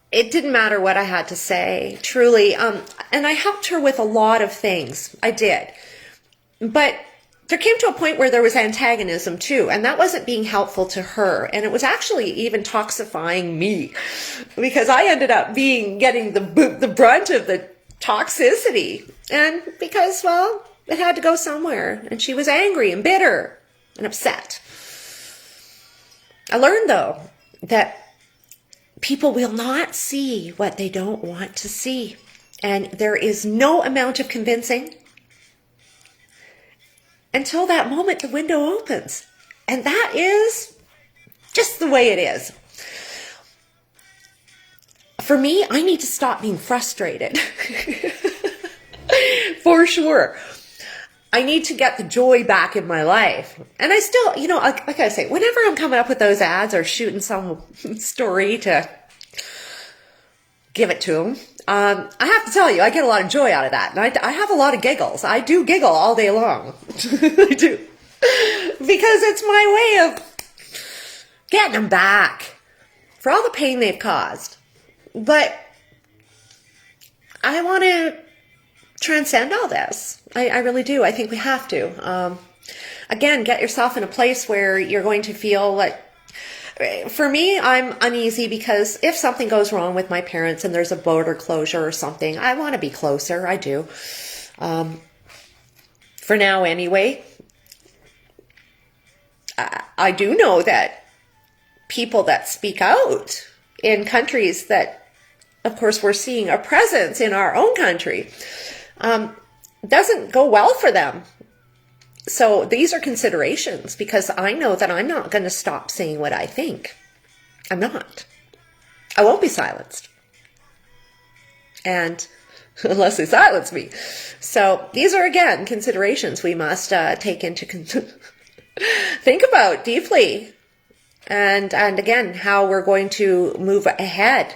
It didn't matter what I had to say, truly. And I helped her with a lot of things. I did. But there came to a point where there was antagonism too, and that wasn't being helpful to her. And it was actually even toxifying me, because I ended up getting the brunt of the toxicity. And because, well, it had to go somewhere. And she was angry and bitter and upset. I learned, though, that people will not see what they don't want to see. And there is no amount of convincing until that moment the window opens. And that is just the way it is. For me, I need to stop being frustrated. For sure. I need to get the joy back in my life. And I still, you know, like I say, whenever I'm coming up with those ads or shooting some story to give it to them, I have to tell you, I get a lot of joy out of that. And I have a lot of giggles. I do giggle all day long. I do. Because it's my way of getting them back for all the pain they've caused. But I want to transcend all this. I really do. I think we have to. Again, get yourself in a place where you're going to feel like, for me, I'm uneasy because if something goes wrong with my parents and there's a border closure or something, I want to be closer. I do. For now, anyway. I do know that people that speak out in countries that, of course, we're seeing a presence in our own country, doesn't go well for them. So these are considerations, because I know that I'm not going to stop saying what I think. I'm not. I won't be silenced. And unless they silence me. So these are, again, considerations we must take into think about deeply. And again, how we're going to move ahead.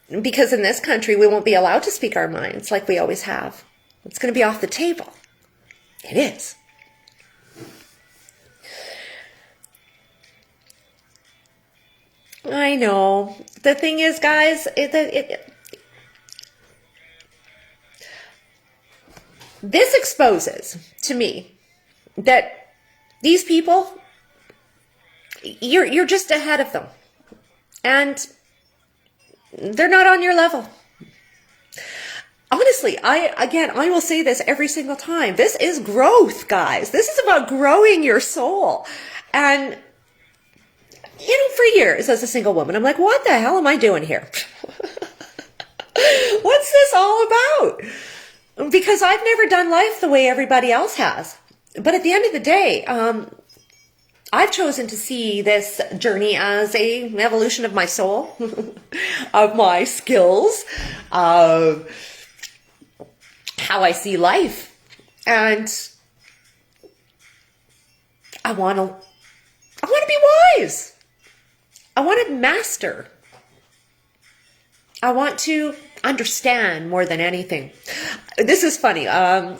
Because in this country, we won't be allowed to speak our minds like we always have. It's going to be off the table. It is. I know. The thing is, guys, this exposes to me that these people, you're just ahead of them. And they're not on your level. Honestly, I will say this every single time. This is growth, guys. This is about growing your soul. And, you know, for years as a single woman, I'm like, what the hell am I doing here? What's this all about? Because I've never done life the way everybody else has. But at the end of the day, I've chosen to see this journey as an evolution of my soul, of my skills, of how I see life. And I want to be wise. I want to master. I want to understand more than anything. This is funny.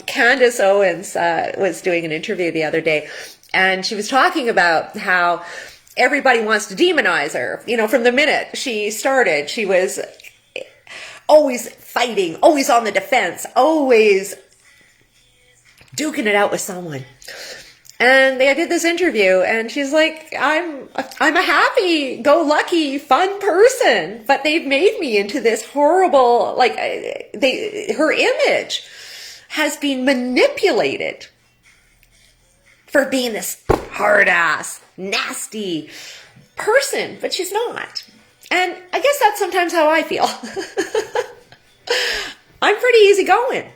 Candace Owens was doing an interview the other day, and she was talking about how everybody wants to demonize her. You know, from the minute she started, she was always fighting, always on the defense, always duking it out with someone. And I did this interview, and she's like, I'm a happy-go-lucky, fun person, but they've made me into this horrible, like, her image has been manipulated for being this hard-ass, nasty person, but she's not. And I guess that's sometimes how I feel. I'm pretty easygoing,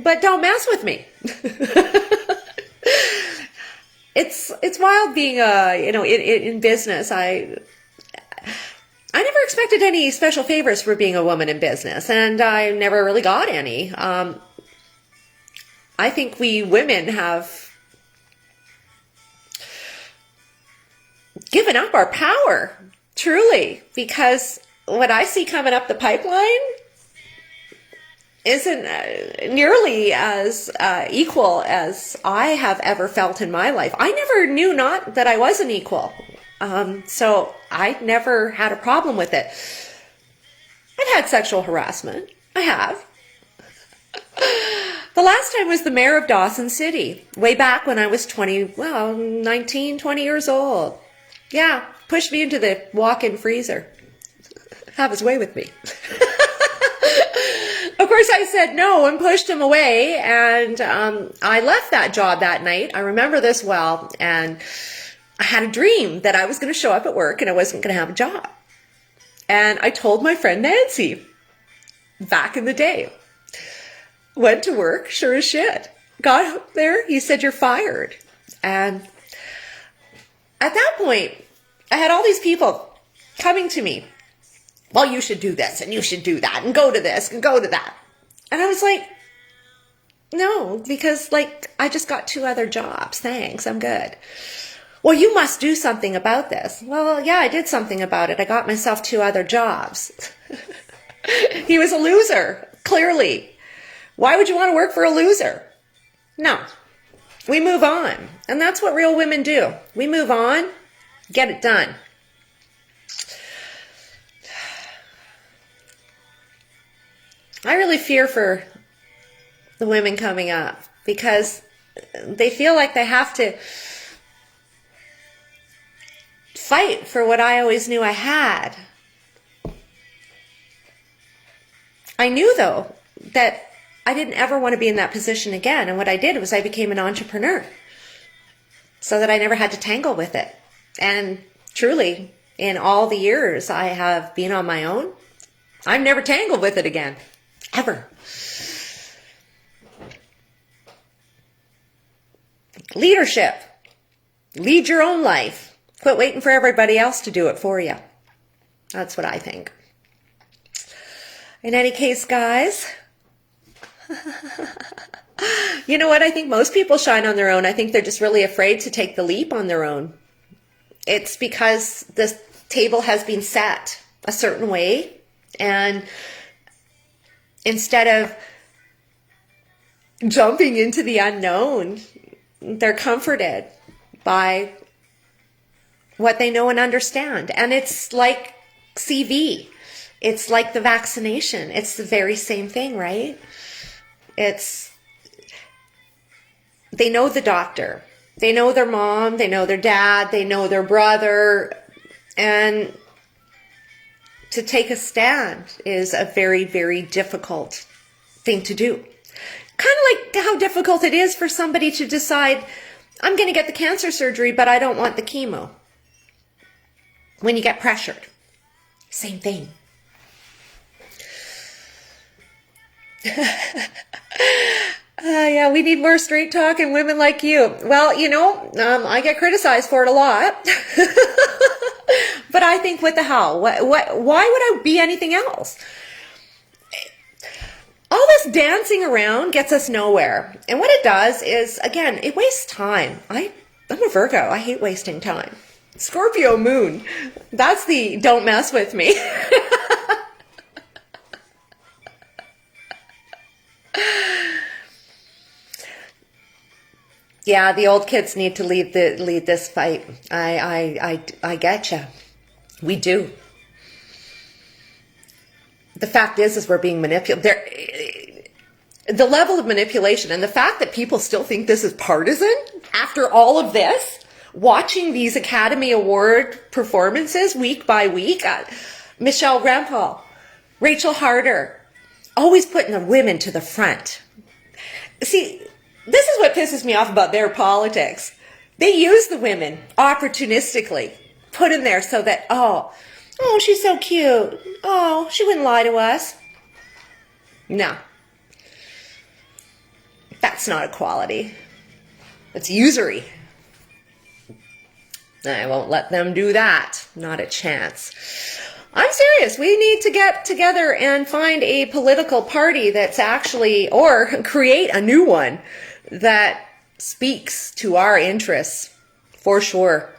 but don't mess with me. It's wild being in business. I never expected any special favors for being a woman in business, and I never really got any. I think we women have given up our power, truly, because what I see coming up the pipeline isn't nearly as equal as I have ever felt in my life. I never knew not that I was an equal. So I never had a problem with it. I've had sexual harassment. I have. The last time was the mayor of Dawson City, way back when I was 19, 20 years old. Yeah, pushed me into the walk-in freezer. Have his way with me. Of course, I said no and pushed him away, and I left that job that night. I remember this well, and I had a dream that I was going to show up at work and I wasn't going to have a job. And I told my friend Nancy back in the day. Went to work, sure as shit. Got there, he said, "You're fired." And at that point, I had all these people coming to me. Well, you should do this and you should do that and go to this and go to that. And I was like, no, because I just got 2 other jobs. Thanks, I'm good. Well, you must do something about this. Well, yeah, I did something about it. I got myself 2 other jobs. He was a loser, clearly. Why would you want to work for a loser? No, we move on. And that's what real women do. We move on, get it done. I really fear for the women coming up because they feel like they have to fight for what I always knew I had. I knew, though, that I didn't ever want to be in that position again. And what I did was I became an entrepreneur so that I never had to tangle with it. And truly, in all the years I have been on my own, I've never tangled with it again. Ever. Leadership. Lead your own life. Quit waiting for everybody else to do it for you. That's what I think. In any case, guys, you know what? I think most people shine on their own. I think they're just really afraid to take the leap on their own. It's because the table has been set a certain way, and instead of jumping into the unknown, they're comforted by what they know and understand. And it's like CV. It's like the vaccination. It's the very same thing, right? They know the doctor. They know their mom. They know their dad. They know their brother. And to take a stand is a very, very difficult thing to do. Kind of like how difficult it is for somebody to decide, I'm going to get the cancer surgery, but I don't want the chemo. When you get pressured. Same thing. Yeah, we need more straight talk and women like you. Well, I get criticized for it a lot. But I think, what the hell? Why would I be anything else? All this dancing around gets us nowhere. And what it does is, again, it wastes time. I'm a Virgo. I hate wasting time. Scorpio moon. That's the don't mess with me. Yeah, the old kids need to lead this fight. I get you. We do. The fact is we're being manipulated. The level of manipulation and the fact that people still think this is partisan, after all of this, watching these Academy Award performances week by week, Michelle Rempel, Rachel Harder, always putting the women to the front. See, this is what pisses me off about their politics. They use the women opportunistically, put in there so that, oh, she's so cute. Oh, she wouldn't lie to us. No. That's not equality. It's usury. I won't let them do that. Not a chance. I'm serious. We need to get together and find a political party that's actually, or create a new one that speaks to our interests, for sure.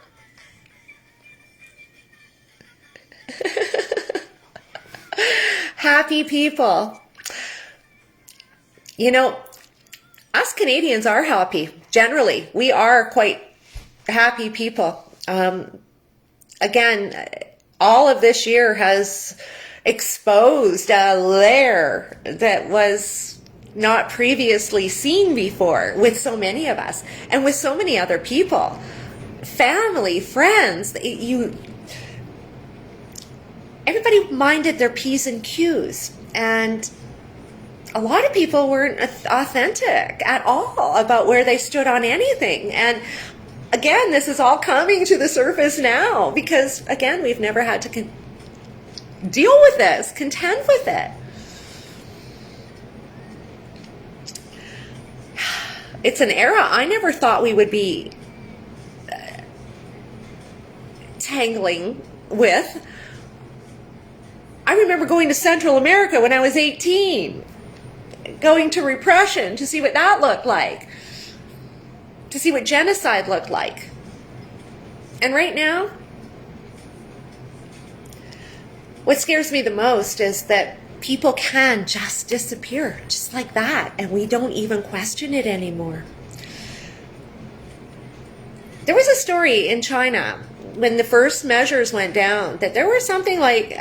Happy people. You know, us Canadians are happy. Generally, we are quite happy people. Again, all of this year has exposed a layer that was not previously seen before with so many of us and with so many other people. Family, friends, everybody minded their P's and Q's, and a lot of people weren't authentic at all about where they stood on anything. And again, this is all coming to the surface now because, again, we've never had to deal with this, contend with it. It's an era I never thought we would be tangling with. I remember going to Central America when I was 18, going to repression to see what that looked like, to see what genocide looked like. And right now, what scares me the most is that people can just disappear, just like that, and we don't even question it anymore. There was a story in China when the first measures went down that there were something like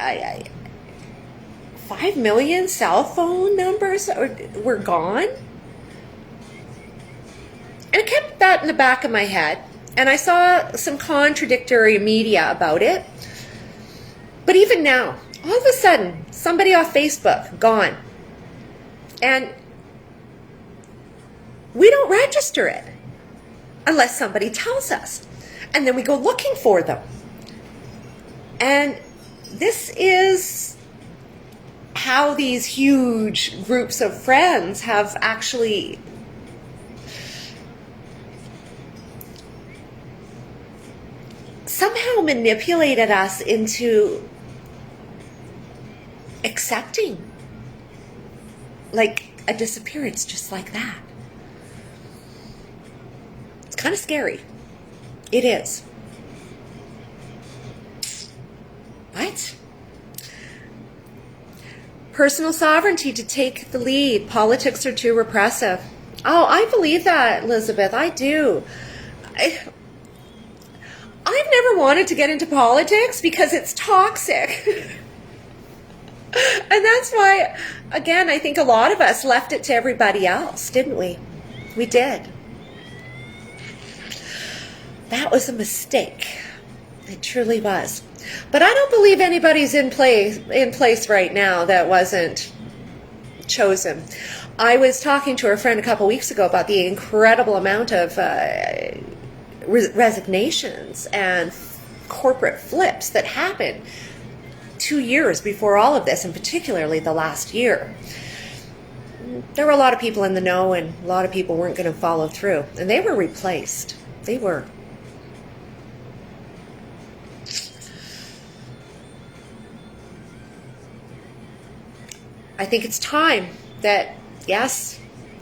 5 million cell phone numbers were gone. And I kept that in the back of my head, and I saw some contradictory media about it. But even now, all of a sudden, somebody off Facebook, gone. And we don't register it unless somebody tells us. And then we go looking for them. And this is how these huge groups of friends have actually somehow manipulated us into accepting like a disappearance just like that. It's kind of scary. It is. What? Personal sovereignty to take the lead. Politics are too repressive. Oh, I believe that, Elizabeth. I do. I've never wanted to get into politics because it's toxic. And that's why, again, I think a lot of us left it to everybody else, didn't we? We did. That was a mistake. It truly was. But I don't believe anybody's in place right now that wasn't chosen. I was talking to a friend a couple weeks ago about the incredible amount of resignations and corporate flips that happened 2 years before all of this, and particularly the last year. There were a lot of people in the know, and a lot of people weren't going to follow through, and they were replaced. They were. I think it's time that, yes,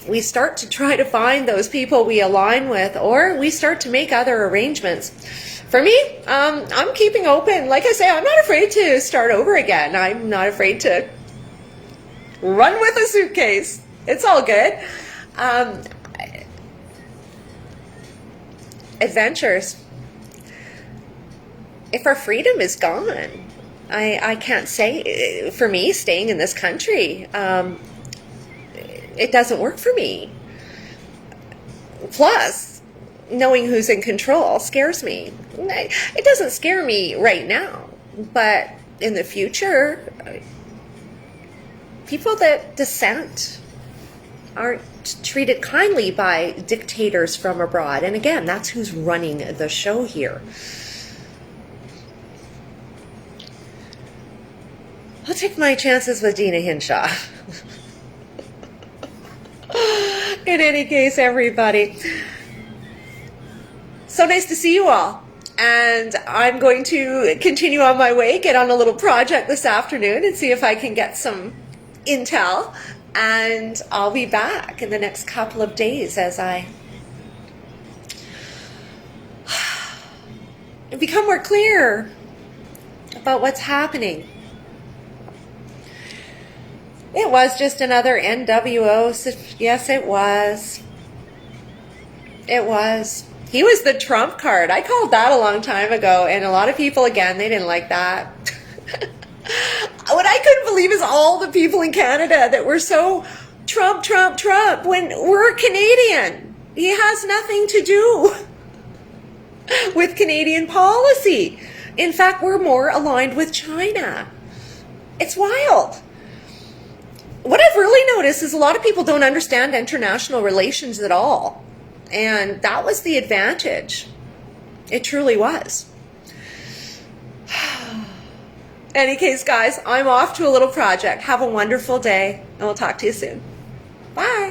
we start to try to find those people we align with, or we start to make other arrangements. For me, I'm keeping open. Like I say, I'm not afraid to start over again. I'm not afraid to run with a suitcase. It's all good. Adventures. If our freedom is gone, I can't say, for me, staying in this country, it doesn't work for me. Plus, knowing who's in control scares me. It doesn't scare me right now, but in the future, people that dissent aren't treated kindly by dictators from abroad. And again, that's who's running the show here. I'll take my chances with Dina Hinshaw. In any case, everybody, so nice to see you all. And I'm going to continue on my way, get on a little project this afternoon and see if I can get some intel. And I'll be back in the next couple of days as I become more clear about what's happening. It was just another NWO. Yes, it was. It was. He was the trump card. I called that a long time ago, and a lot of people, again, they didn't like that. What I couldn't believe is all the people in Canada that were so Trump, Trump, Trump, when we're Canadian. He has nothing to do with Canadian policy. In fact, we're more aligned with China. It's wild. What I've really noticed is a lot of people don't understand international relations at all. And that was the advantage. It truly was. Any case, guys, I'm off to a little project. Have a wonderful day, and we'll talk to you soon. Bye.